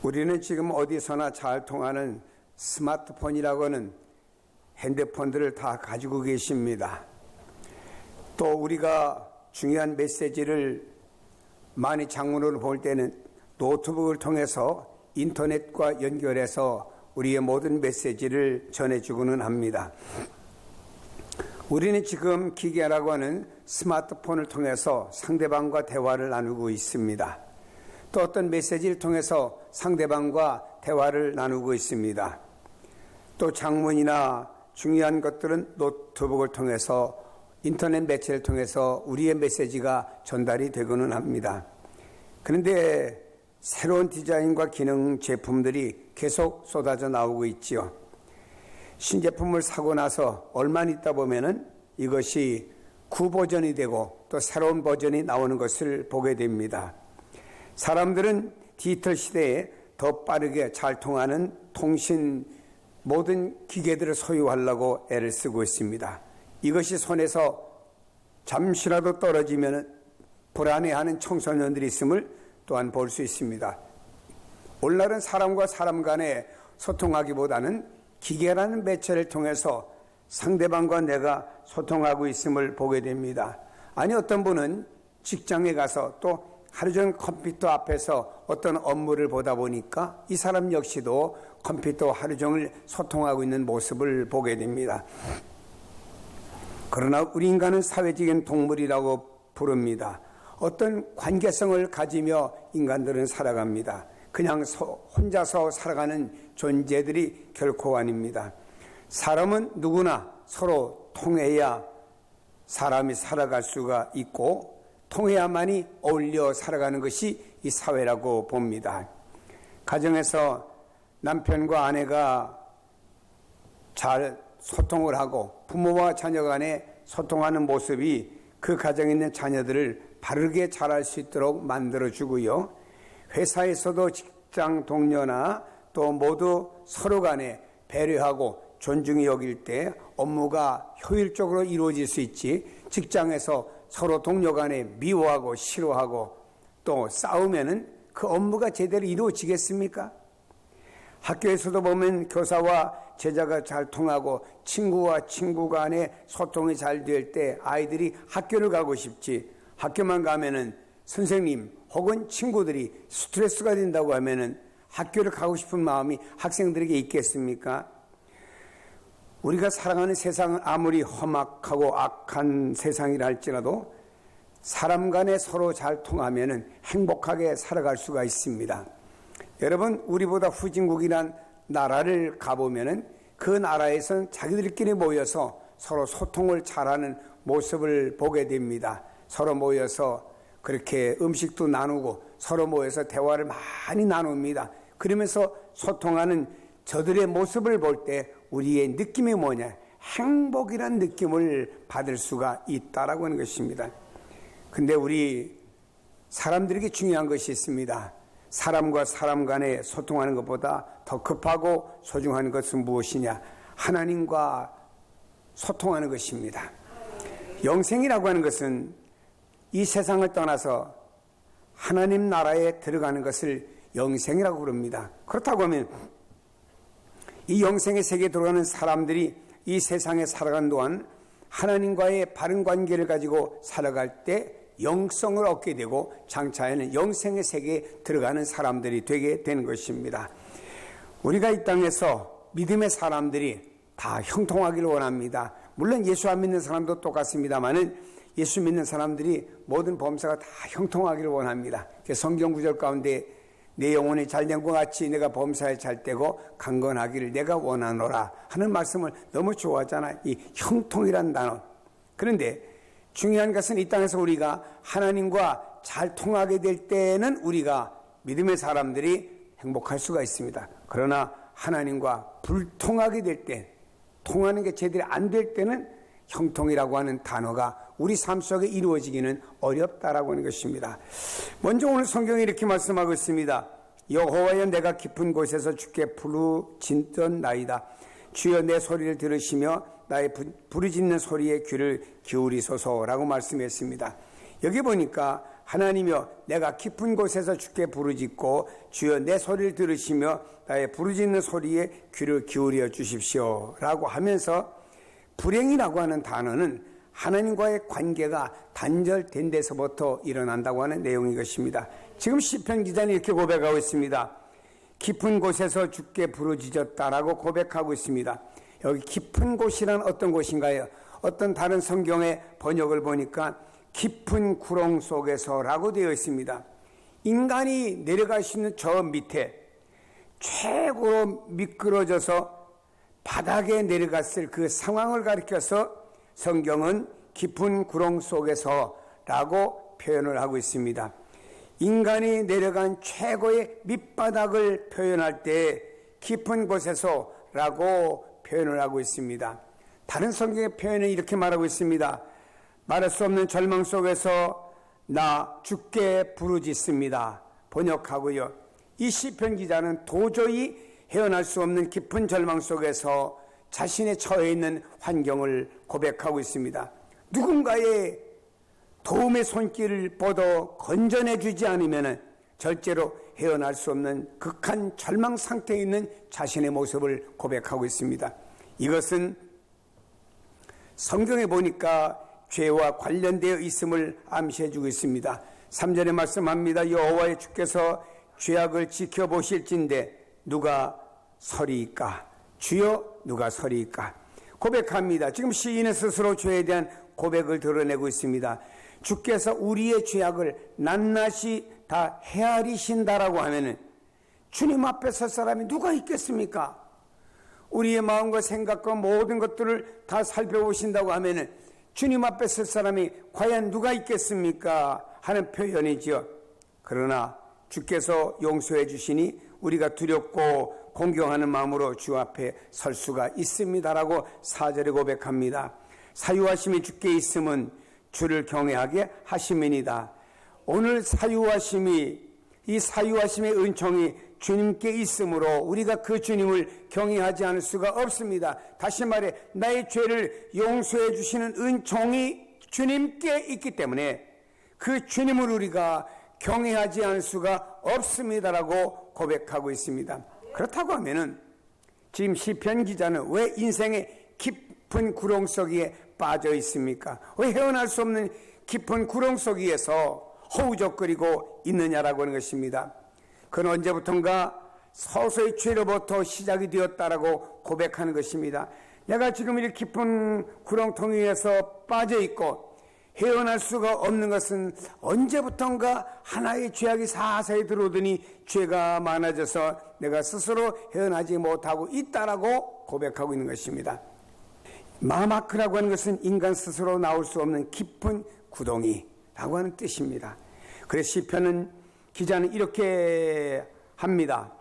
우리는 지금 어디서나 잘 통하는 스마트폰이라고 하는 핸드폰들을 다 가지고 계십니다. 또 우리가 중요한 메시지를 많이 장문으로 볼 때는 노트북을 통해서 인터넷과 연결해서 우리의 모든 메시지를 전해주고는 합니다. 우리는 지금 기계라고 하는 스마트폰을 통해서 상대방과 대화를 나누고 있습니다. 또 어떤 메시지를 통해서 상대방과 대화를 나누고 있습니다. 또 장문이나 중요한 것들은 노트북을 통해서 인터넷 매체를 통해서 우리의 메시지가 전달이 되고는 합니다. 그런데 새로운 디자인과 기능 제품들이 계속 쏟아져 나오고 있지요. 신제품을 사고 나서 얼마 있다 보면은 이것이 구버전이 되고 또 새로운 버전이 나오는 것을 보게 됩니다. 사람들은 디지털 시대에 더 빠르게 잘 통하는 통신 모든 기계들을 소유하려고 애를 쓰고 있습니다. 이것이 손에서 잠시라도 떨어지면 불안해하는 청소년들이 있음을 또한 볼 수 있습니다. 오늘날은 사람과 사람 간에 소통하기보다는 기계라는 매체를 통해서 상대방과 내가 소통하고 있음을 보게 됩니다. 아니 어떤 분은 직장에 가서 또 하루 종일 컴퓨터 앞에서 어떤 업무를 보다 보니까 이 사람 역시도 컴퓨터 하루 종일 소통하고 있는 모습을 보게 됩니다. 그러나 우리 인간은 사회적인 동물이라고 부릅니다. 어떤 관계성을 가지며 인간들은 살아갑니다. 그냥 혼자서 살아가는 존재들이 결코 아닙니다. 사람은 누구나 서로 통해야 사람이 살아갈 수가 있고 통해야만이 어울려 살아가는 것이 이 사회라고 봅니다. 가정에서 남편과 아내가 잘 소통을 하고 부모와 자녀 간에 소통하는 모습이 그 가정에 있는 자녀들을 바르게 자랄 수 있도록 만들어주고요. 회사에서도 직장 동료나 또 모두 서로 간에 배려하고 존중히 여길 때 업무가 효율적으로 이루어질 수 있지, 직장에서 서로 동료 간에 미워하고 싫어하고 또 싸우면은 그 업무가 제대로 이루어지겠습니까? 학교에서도 보면 교사와 제자가 잘 통하고 친구와 친구 간의 소통이 잘 될 때 아이들이 학교를 가고 싶지, 학교만 가면은 선생님 혹은 친구들이 스트레스가 된다고 하면은 학교를 가고 싶은 마음이 학생들에게 있겠습니까? 우리가 살아가는 세상은 아무리 험악하고 악한 세상이라 할지라도 사람 간에 서로 잘 통하면은 행복하게 살아갈 수가 있습니다. 여러분, 우리보다 후진국이란 나라를 가보면은 그 나라에서는 자기들끼리 모여서 서로 소통을 잘하는 모습을 보게 됩니다. 서로 모여서 그렇게 음식도 나누고 서로 모여서 대화를 많이 나눕니다. 그러면서 소통하는 저들의 모습을 볼 때 우리의 느낌이 뭐냐? 행복이란 느낌을 받을 수가 있다라고 하는 것입니다. 근데 우리 사람들에게 중요한 것이 있습니다. 사람과 사람 간에 소통하는 것보다 더 급하고 소중한 것은 무엇이냐? 하나님과 소통하는 것입니다. 영생이라고 하는 것은 이 세상을 떠나서 하나님 나라에 들어가는 것을 영생이라고 부릅니다. 그렇다고 하면 이 영생의 세계에 들어가는 사람들이 이 세상에 살아가는 동안 하나님과의 바른 관계를 가지고 살아갈 때 영성을 얻게 되고 장차에는 영생의 세계에 들어가는 사람들이 되게 되는 것입니다. 우리가 이 땅에서 믿음의 사람들이 다 형통하기를 원합니다. 물론 예수 안 믿는 사람도 똑같습니다만은 예수 믿는 사람들이 모든 범사가 다 형통하기를 원합니다. 성경 구절 가운데 내 영혼이 잘된 것 같이 내가 범사에 잘 되고 강건하기를 내가 원하노라 하는 말씀을 너무 좋아하잖아요. 이 형통이란 단어. 그런데 중요한 것은 이 땅에서 우리가 하나님과 잘 통하게 될 때는 우리가 믿음의 사람들이 행복할 수가 있습니다. 그러나 하나님과 불통하게 될 때, 통하는 게 제대로 안 될 때는 형통이라고 하는 단어가 우리 삶 속에 이루어지기는 어렵다라고 하는 것입니다. 먼저 오늘 성경이 이렇게 말씀하고 있습니다. 여호와여, 내가 깊은 곳에서 주께 부르짖던나이다. 주여, 내 소리를 들으시며 나의 부르짖는 소리에 귀를 기울이소서라고 말씀했습니다. 여기 보니까 하나님이여 내가 깊은 곳에서 주께 부르짖고 주여 내 소리를 들으시며 나의 부르짖는 소리에 귀를 기울여 주십시오 라고 하면서 불행이라고 하는 단어는 하나님과의 관계가 단절된 데서부터 일어난다고 하는 내용인 것입니다. 지금 시편 기자는 이렇게 고백하고 있습니다. 깊은 곳에서 주께 부르짖었다라고 고백하고 있습니다. 여기 깊은 곳이란 어떤 곳인가요? 어떤 다른 성경의 번역을 보니까 깊은 구렁 속에서라고 되어 있습니다. 인간이 내려갈 수 있는 저 밑에 최고로 미끄러져서 바닥에 내려갔을 그 상황을 가리켜서 성경은 깊은 구렁 속에서라고 표현을 하고 있습니다. 인간이 내려간 최고의 밑바닥을 표현할 때 깊은 곳에서라고 표현을 하고 있습니다. 다른 성경의 표현은 이렇게 말하고 있습니다. 말할 수 없는 절망 속에서 나 주께 부르짖습니다. 번역하고요. 이 시편 기자는 도저히 헤어날 수 없는 깊은 절망 속에서 자신의 처해 있는 환경을 고백하고 있습니다. 누군가의 도움의 손길을 뻗어 건져내 주지 않으면 절대로 헤어날 수 없는 극한 절망 상태에 있는 자신의 모습을 고백하고 있습니다. 이것은 성경에 보니까 죄와 관련되어 있음을 암시해 주고 있습니다. 3절에 말씀합니다. 여호와의 주께서 죄악을 지켜보실진데 누가 서리이까? 주여 누가 서리이까? 고백합니다. 지금 시인은 스스로 죄에 대한 고백을 드러내고 있습니다. 주께서 우리의 죄악을 낱낱이 다 헤아리신다라고 하면은 주님 앞에 설 사람이 누가 있겠습니까? 우리의 마음과 생각과 모든 것들을 다 살펴보신다고 하면은 주님 앞에 설 사람이 과연 누가 있겠습니까? 하는 표현이지요. 그러나 주께서 용서해 주시니 우리가 두렵고 공경하는 마음으로 주 앞에 설 수가 있습니다라고 4절에 고백합니다. 사유하심이 주께 있음은 주를 경외하게 하심이니이다. 오늘 이 사유하심의 은총이 주님께 있으므로 우리가 그 주님을 경외하지 않을 수가 없습니다. 다시 말해 나의 죄를 용서해 주시는 은총이 주님께 있기 때문에 그 주님을 우리가 경외하지 않을 수가 없습니다라고 고백하고 있습니다. 그렇다고 하면은 지금 시편 기자는 왜 인생의 깊은 구렁 속에 빠져 있습니까? 왜 헤어날 수 없는 깊은 구렁 속에서 허우적거리고 있느냐라고 하는 것입니다. 그는 언제부턴가 서서히 죄로부터 시작이 되었다라고 고백하는 것입니다. 내가 지금 이렇게 깊은 구렁텅이에서 빠져 있고 헤어날 수가 없는 것은 언제부턴가 하나의 죄악이 사사히 들어오더니 죄가 많아져서 내가 스스로 헤어나지 못하고 있다라고 고백하고 있는 것입니다. 마마크라고 하는 것은 인간 스스로 나올 수 없는 깊은 구덩이라고 하는 뜻입니다. 그래서 시편은 기자는 이렇게 합니다.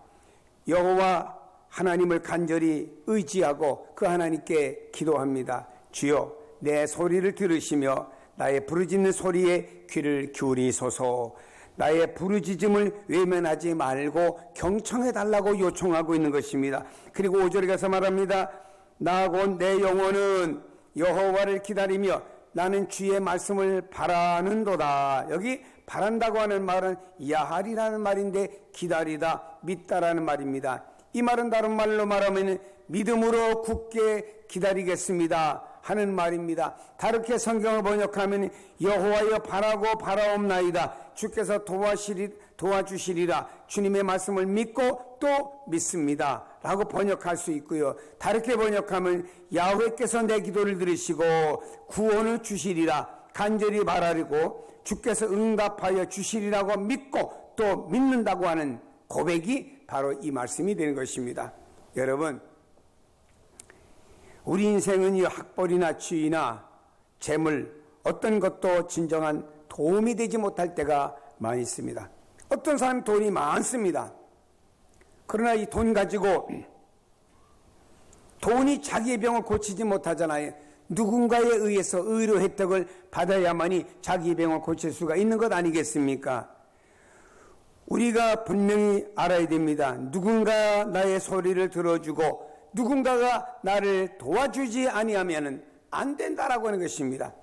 여호와 하나님을 간절히 의지하고 그 하나님께 기도합니다. 주여 내 소리를 들으시며 나의 부르짖는 소리에 귀를 기울이소서. 나의 부르짖음을 외면하지 말고 경청해달라고 요청하고 있는 것입니다. 그리고 5절에 가서 말합니다. 나하고 내 영혼은 여호와를 기다리며 나는 주의 말씀을 바라는도다. 여기 바란다고 하는 말은 야하리라는 말인데 기다리다, 믿다라는 말입니다. 이 말은 다른 말로 말하면 믿음으로 굳게 기다리겠습니다 하는 말입니다. 다르게 성경을 번역하면 여호와여 바라고 바라옵나이다. 주께서 도와주시리라. 주님의 말씀을 믿고 또 믿습니다 라고 번역할 수 있고요. 다르게 번역하면 야훼께서 내 기도를 들으시고 구원을 주시리라. 간절히 바라리고 주께서 응답하여 주시리라고 믿고 또 믿는다고 하는 고백이 바로 이 말씀이 되는 것입니다. 여러분, 우리 인생은 이 학벌이나 지위나 재물 어떤 것도 진정한 도움이 되지 못할 때가 많이 있습니다. 어떤 사람이 돈이 많습니다. 그러나 이 돈 가지고 돈이 자기의 병을 고치지 못하잖아요. 누군가에 의해서 의료 혜택을 받아야만이 자기 병을 고칠 수가 있는 것 아니겠습니까? 우리가 분명히 알아야 됩니다. 누군가 나의 소리를 들어주고 누군가가 나를 도와주지 아니하면 안 된다라고 하는 것입니다.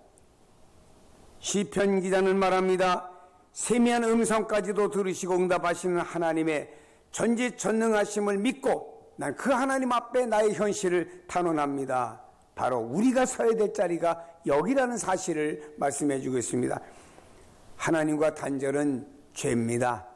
시편 기자는 말합니다. 세미한 음성까지도 들으시고 응답하시는 하나님의 전지전능하심을 믿고 난 그 하나님 앞에 나의 현실을 탄원합니다. 바로 우리가 서야 될 자리가 여기라는 사실을 말씀해 주고 있습니다. 하나님과 단절은 죄입니다.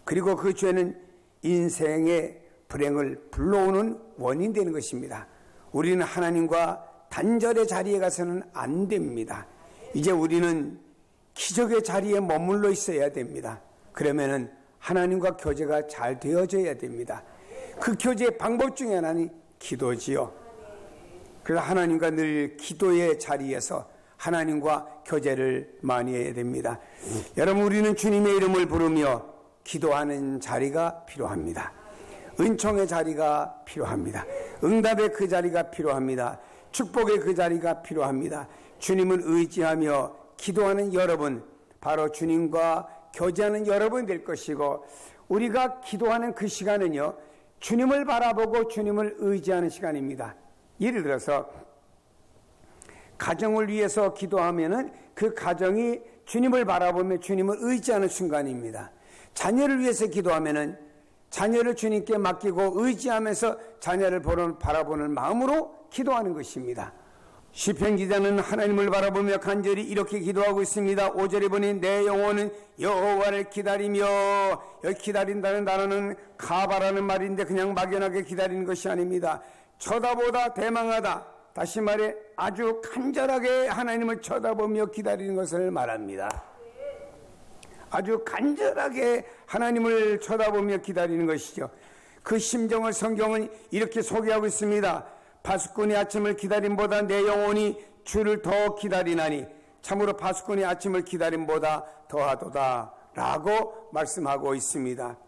그리고 그 죄는 인생의 불행을 불러오는 원인 되는 것입니다. 우리는 하나님과 단절의 자리에 가서는 안 됩니다. 이제 우리는 기적의 자리에 머물러 있어야 됩니다. 그러면은 하나님과 교제가 잘 되어져야 됩니다. 그 교제의 방법 중에 하나는 기도지요. 그래서 하나님과 늘 기도의 자리에서 하나님과 교제를 많이 해야 됩니다. 여러분, 우리는 주님의 이름을 부르며 기도하는 자리가 필요합니다. 은총의 자리가 필요합니다. 응답의 그 자리가 필요합니다. 축복의 그 자리가 필요합니다. 주님을 의지하며 기도하는 여러분, 바로 주님과 교제하는 여러분 될 것이고, 우리가 기도하는 그 시간은요, 주님을 바라보고 주님을 의지하는 시간입니다. 예를 들어서 가정을 위해서 기도하면은 그 가정이 주님을 바라보며 주님을 의지하는 순간입니다. 자녀를 위해서 기도하면은 자녀를 주님께 맡기고 의지하면서 자녀를 바라보는 마음으로 기도하는 것입니다. 시편 기자는 하나님을 바라보며 간절히 이렇게 기도하고 있습니다. 5절에 보니 내 영혼은 여호와를 기다리며, 여기 기다린다는 단어는 가바라는 말인데 그냥 막연하게 기다리는 것이 아닙니다. 쳐다보다 대망하다. 다시 말해 아주 간절하게 하나님을 쳐다보며 기다리는 것을 말합니다. 아주 간절하게 하나님을 쳐다보며 기다리는 것이죠. 그 심정을 성경은 이렇게 소개하고 있습니다. 파수꾼이 아침을 기다림보다 내 영혼이 주를 더 기다리나니 참으로 파수꾼이 아침을 기다림보다 더하도다 라고 말씀하고 있습니다.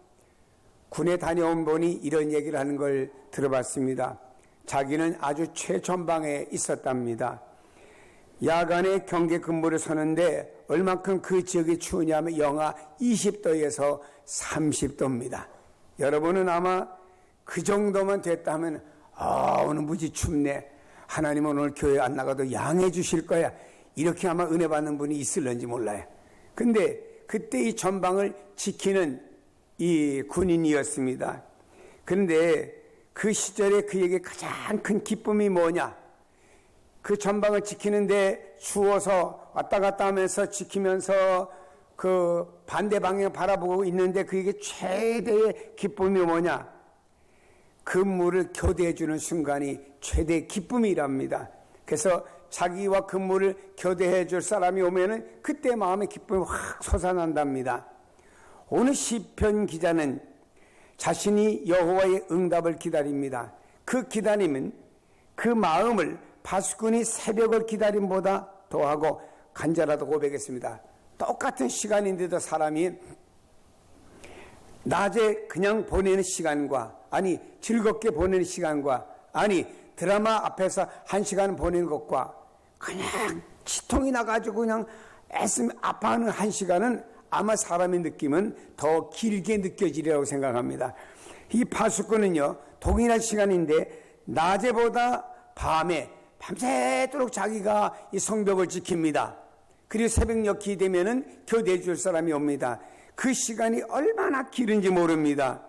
군에 다녀온 분이 이런 얘기를 하는 걸 들어봤습니다. 자기는 아주 최전방에 있었답니다. 야간에 경계 근무를 서는데 얼만큼 그 지역이 추우냐면 영하 20도에서 30도입니다. 여러분은 아마 그 정도만 됐다면 오늘 무지 춥네. 하나님은 오늘 교회 안 나가도 양해 주실 거야. 이렇게 아마 은혜 받는 분이 있을런지 몰라요. 근데 그때 이 전방을 지키는 이 군인이었습니다. 그런데 그 시절에 그에게 가장 큰 기쁨이 뭐냐? 그 전방을 지키는데 추워서 왔다 갔다 하면서 지키면서 그 반대 방향 바라보고 있는데 그에게 최대의 기쁨이 뭐냐? 근무를 교대해주는 순간이 최대의 기쁨이랍니다. 그래서 자기와 근무를 교대해줄 사람이 오면은 그때 마음의 기쁨이 확 솟아난답니다. 오늘 시편 기자는 자신이 여호와의 응답을 기다립니다. 그 기다림은 그 마음을 파수꾼이 새벽을 기다림보다 더하고 간절하다고 고백했습니다. 똑같은 시간인데도 사람이 낮에 그냥 보내는 시간과 아니 즐겁게 보내는 시간과 아니 드라마 앞에서 1시간 보내는 것과 그냥 치통이 나가지고 그냥 애쓰며 아파하는 1시간은 아마 사람의 느낌은 더 길게 느껴지리라고 생각합니다. 이 파수꾼은요 동일한 시간인데 낮에보다 밤에 밤새도록 자기가 이 성벽을 지킵니다. 그리고 새벽녘이 되면은 교대해 줄 사람이 옵니다. 그 시간이 얼마나 길은지 모릅니다.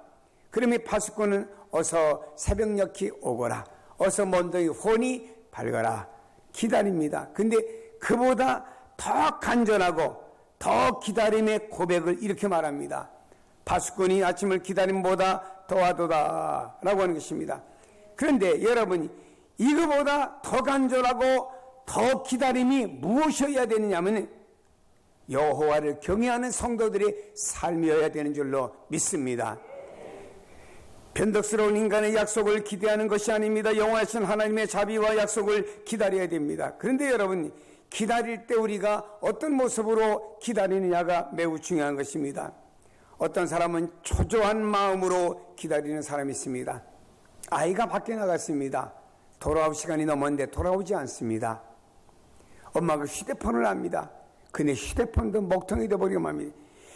그러면 파수꾼은 어서 새벽녘이 오거라. 어서 먼저히 혼이 밝아라. 기다립니다. 근데 그보다 더 간절하고 더 기다림의 고백을 이렇게 말합니다. 파수꾼이 아침을 기다림보다 더하도다 라고 하는 것입니다. 그런데 여러분이 이거보다 더 간절하고 더 기다림이 무엇이어야 되느냐면 여호와를 경외하는 성도들의 삶이어야 되는 줄로 믿습니다. 변덕스러운 인간의 약속을 기대하는 것이 아닙니다. 영원하신 하나님의 자비와 약속을 기다려야 됩니다. 그런데 여러분 기다릴 때 우리가 어떤 모습으로 기다리느냐가 매우 중요한 것입니다. 어떤 사람은 초조한 마음으로 기다리는 사람이 있습니다. 아이가 밖에 나갔습니다. 돌아올 시간이 넘었는데 돌아오지 않습니다. 엄마가 휴대폰을 합니다. 근데 휴대폰도 먹통이 돼버리고 맙니다.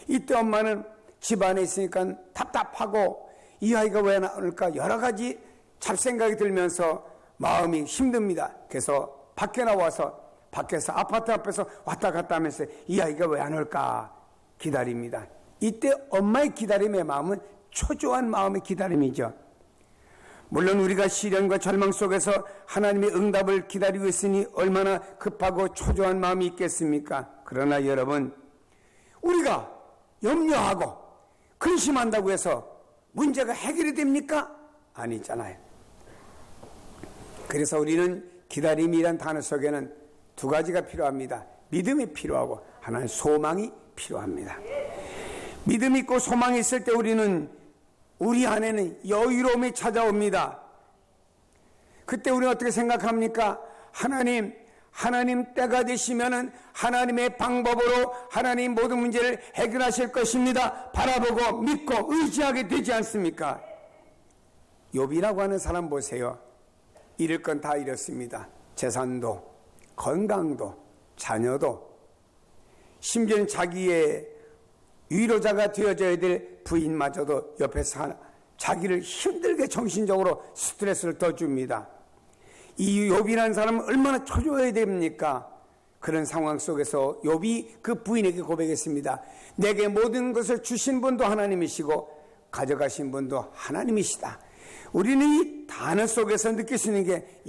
이때 엄마는 집 안에 있으니까 답답하고 이 아이가 왜 나올까 여러 가지 잡생각이 들면서 마음이 힘듭니다. 그래서 밖에 나와서 밖에서 아파트 앞에서 왔다 갔다 하면서 이 아이가 왜 안 올까 기다립니다. 이때 엄마의 기다림의 마음은 초조한 마음의 기다림이죠. 물론 우리가 시련과 절망 속에서 하나님의 응답을 기다리고 있으니 얼마나 급하고 초조한 마음이 있겠습니까? 그러나 여러분, 우리가 염려하고 근심한다고 해서 문제가 해결이 됩니까? 아니잖아요. 그래서 우리는 기다림이란 단어 속에는 두 가지가 필요합니다. 믿음이 필요하고 하나는 소망이 필요합니다. 믿음이 있고 소망이 있을 때 우리 안에는 여유로움이 찾아옵니다. 그때 우리는 어떻게 생각합니까? 하나님 때가 되시면은 하나님의 방법으로 하나님 모든 문제를 해결하실 것입니다. 바라보고 믿고 의지하게 되지 않습니까? 욥이라고 하는 사람 보세요. 잃을 건 다 잃었습니다. 재산도, 건강도, 자녀도, 심지어는 자기의 위로자가 되어줘야 될 부인마저도 옆에서 자기를 힘들게 정신적으로 스트레스를 더 줍니다. 이 욥이라는 사람은 얼마나 초조해야 됩니까? 그런 상황 속에서 욥이 그 부인에게 고백했습니다. 내게 모든 것을 주신 분도 하나님이시고 가져가신 분도 하나님이시다. 우리는 이 단어 속에서 느낄 수 있는 게,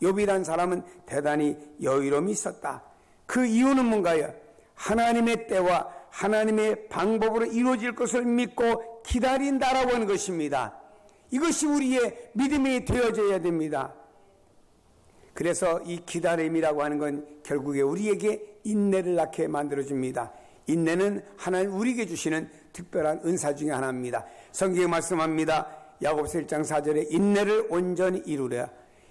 욥이라는 사람은 대단히 여유로움이 있었다. 그 이유는 뭔가요? 하나님의 때와 하나님의 방법으로 이루어질 것을 믿고 기다린다라고 하는 것입니다. 이것이 우리의 믿음이 되어져야 됩니다. 그래서 이 기다림이라고 하는 건 결국에 우리에게 인내를 낳게 만들어줍니다. 인내는 하나님 우리에게 주시는 특별한 은사 중에 하나입니다. 성경에 말씀합니다. 야고보서 1장 4절에 인내를 온전히 이루려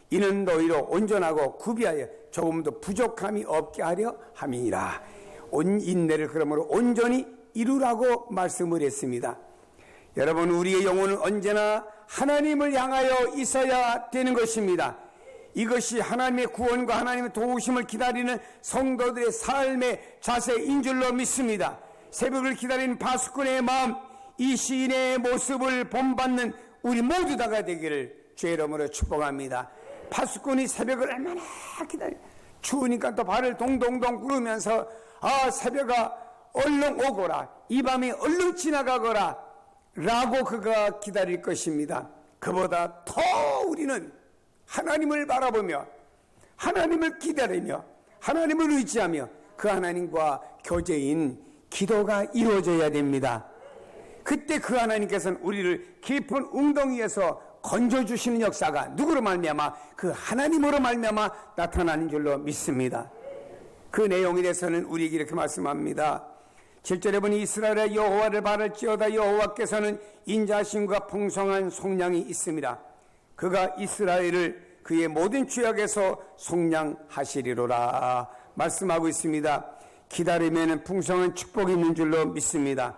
이는 너희로 온전하고 구비하여 조금도 부족함이 없게 하려 함이니라. 온 인내를 그러므로 온전히 이루라고 말씀을 했습니다. 여러분, 우리의 영혼은 언제나 하나님을 향하여 있어야 되는 것입니다. 이것이 하나님의 구원과 하나님의 도우심을 기다리는 성도들의 삶의 자세인 줄로 믿습니다. 새벽을 기다리는 바수꾼의 마음, 이 시인의 모습을 본받는 우리 모두 다가 되기를 주의 이름으로 축복합니다. 바수꾼이 새벽을 얼마나 기다려, 추우니까 또 발을 동동동 구르면서 새벽아 얼른 오거라, 이 밤이 얼른 지나가거라 라고 그가 기다릴 것입니다. 그보다 더 우리는 하나님을 바라보며 하나님을 기다리며 하나님을 의지하며 그 하나님과 교제인 기도가 이루어져야 됩니다. 그때 그 하나님께서는 우리를 깊은 웅덩이에서 건져주시는 역사가 누구로 말미암아? 그 하나님으로 말미암아 나타나는 줄로 믿습니다. 그 내용에 대해서는 우리에게 이렇게 말씀합니다. 7절에 보니 이스라엘의 여호와를 바랄지어다. 여호와께서는 인자하심과 풍성한 속량이 있습니다. 그가 이스라엘을 그의 모든 죄악에서 속량하시리로라 말씀하고 있습니다. 기다리면 풍성한 축복이 있는 줄로 믿습니다.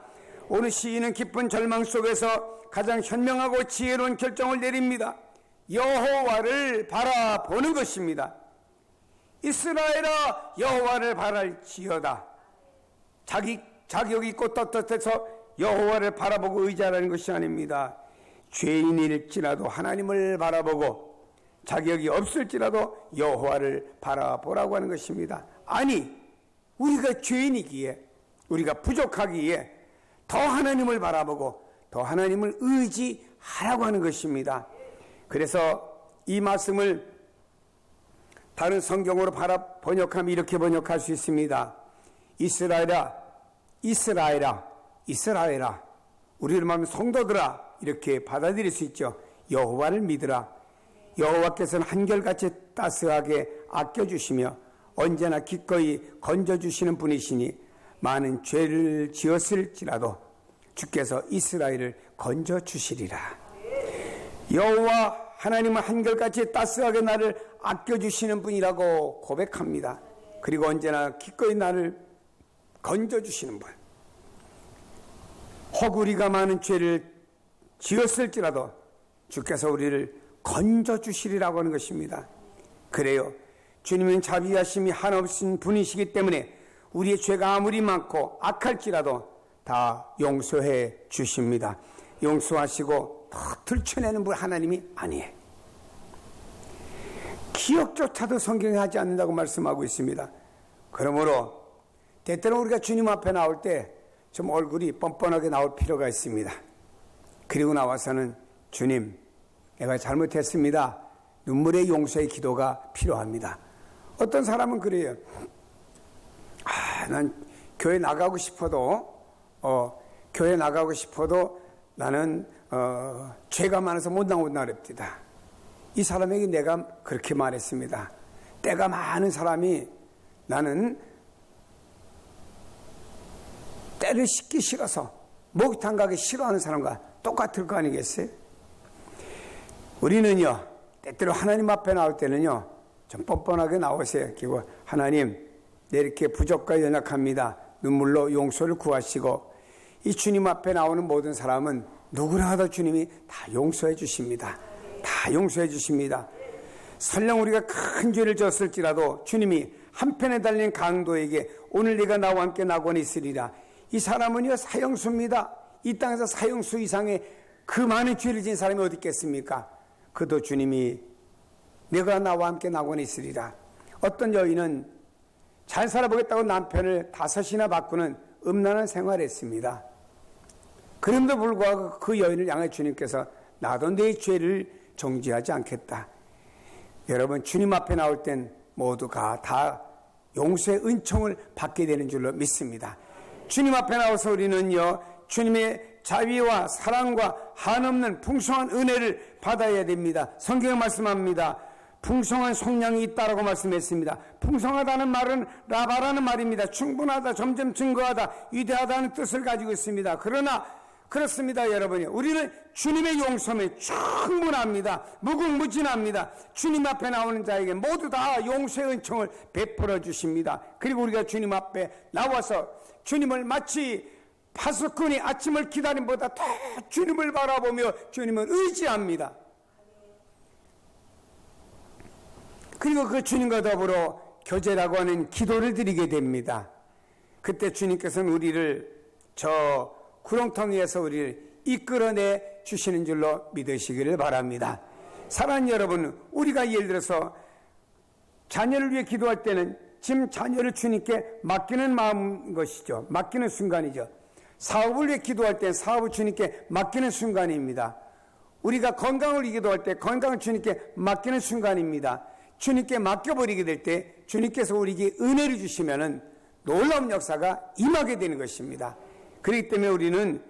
오늘 시인은 깊은 절망 속에서 가장 현명하고 지혜로운 결정을 내립니다. 여호와를 바라보는 것입니다. 이스라엘아 여호와를 바랄지어다. 자격이 있고 떳떳해서 여호와를 바라보고 의지하라는 것이 아닙니다. 죄인일지라도 하나님을 바라보고 자격이 없을지라도 여호와를 바라보라고 하는 것입니다. 아니, 우리가 죄인이기에, 우리가 부족하기에 더 하나님을 바라보고 더 하나님을 의지하라고 하는 것입니다. 그래서 이 말씀을 다른 성경으로 번역하면 이렇게 번역할 수 있습니다. 이스라엘아, 이스라엘아, 이스라엘아. 우리를 말하면 성도들아, 이렇게 받아들일 수 있죠. 여호와를 믿으라. 여호와께서는 한결같이 따스하게 아껴주시며 언제나 기꺼이 건져주시는 분이시니 많은 죄를 지었을지라도 주께서 이스라엘을 건져주시리라. 여호와 하나님은 한결같이 따스하게 나를 아껴주시는 분이라고 고백합니다. 그리고 언제나 기꺼이 나를 건져주시는 분. 혹 우리가 많은 죄를 지었을지라도 주께서 우리를 건져주시리라고 하는 것입니다. 그래요. 주님은 자비하심이 한없으신 분이시기 때문에 우리의 죄가 아무리 많고 악할지라도 다 용서해 주십니다. 용서하시고 더 들춰내는 분 하나님이 아니에요. 기억조차도 성경에 하지 않는다고 말씀하고 있습니다. 그러므로 때때로 우리가 주님 앞에 나올 때 좀 얼굴이 뻔뻔하게 나올 필요가 있습니다. 그리고 나와서는 주님, 내가 잘못했습니다. 눈물의 용서의 기도가 필요합니다. 어떤 사람은 그래요. 난 교회 나가고 싶어도 나는 죄가 많아서 못 나온다 그랬습니다. 이 사람에게 내가 그렇게 말했습니다. 때가 많은 사람이 나는 때를 씻기 싫어서 목욕탕 가기 싫어하는 사람과 똑같을 거 아니겠어요? 우리는요, 때때로 하나님 앞에 나올 때는요, 좀 뻔뻔하게 나오세요. 그리고 하나님, 내 이렇게 부족과 연약합니다. 눈물로 용서를 구하시고, 이 주님 앞에 나오는 모든 사람은 누구나 하도 주님이 다 용서해 주십니다. 다 용서해 주십니다. 설령 우리가 큰 죄를 졌을지라도 주님이 한편에 달린 강도에게 오늘 네가 나와 함께 낙원에 있으리라. 이 사람은요, 사형수입니다. 이 땅에서 사형수 이상의 그 많은 죄를 지은 사람이 어디 있겠습니까? 그도 주님이 내가 나와 함께 낙원에 있으리라. 어떤 여인은 잘 살아보겠다고 남편을 5이나 바꾸는 음란한 생활을 했습니다. 그럼에도 불구하고 그 여인을 향해 주님께서 나도 내 죄를 정죄하지 않겠다. 여러분, 주님 앞에 나올 땐 모두가 다 용서의 은총을 받게 되는 줄로 믿습니다. 주님 앞에 나와서 우리는요, 주님의 자비와 사랑과 한없는 풍성한 은혜를 받아야 됩니다. 성경에 말씀합니다. 풍성한 속량이 있다라고 말씀했습니다. 풍성하다는 말은 라바라는 말입니다. 충분하다, 점점 증거하다, 위대하다는 뜻을 가지고 있습니다. 그러나 그렇습니다, 여러분이. 우리는 주님의 용서면 충분합니다. 무궁무진합니다. 주님 앞에 나오는 자에게 모두 다 용서의 은총을 베풀어 주십니다. 그리고 우리가 주님 앞에 나와서 주님을 마치 파수꾼이 아침을 기다림보다 더 주님을 바라보며 주님을 의지합니다. 그리고 그 주님과 더불어 교제라고 하는 기도를 드리게 됩니다. 그때 주님께서는 우리를 저 구렁텅이에서 우리를 이끌어내 주시는 줄로 믿으시기를 바랍니다. 사랑하는 여러분, 우리가 예를 들어서 자녀를 위해 기도할 때는 지금 자녀를 주님께 맡기는 마음인 것이죠. 맡기는 순간이죠. 사업을 위해 기도할 때는 사업을 주님께 맡기는 순간입니다. 우리가 건강을 위해 기도할 때 건강을 주님께 맡기는 순간입니다. 주님께 맡겨버리게 될 때 주님께서 우리에게 은혜를 주시면은 놀라운 역사가 임하게 되는 것입니다. 그렇기 때문에 우리는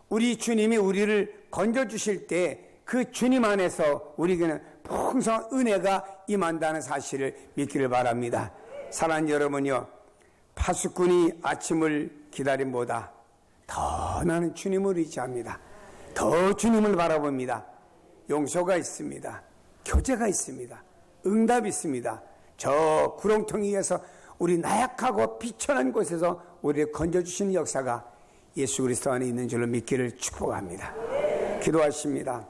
우리 주님이 우리를 건져주실 때 그 주님 안에서 우리에게는 풍성한 은혜가 임한다는 사실을 믿기를 바랍니다. 사랑하는 여러분요, 파수꾼이 아침을 기다림보다 더 나는 주님을 의지합니다. 더 주님을 바라봅니다. 용서가 있습니다. 교제가 있습니다. 응답이 있습니다. 저 구렁텅이에서 우리 나약하고 비천한 곳에서 우리를 건져주시는 역사가 예수 그리스도 안에 있는 줄로 믿기를 축복합니다. 기도하십니다.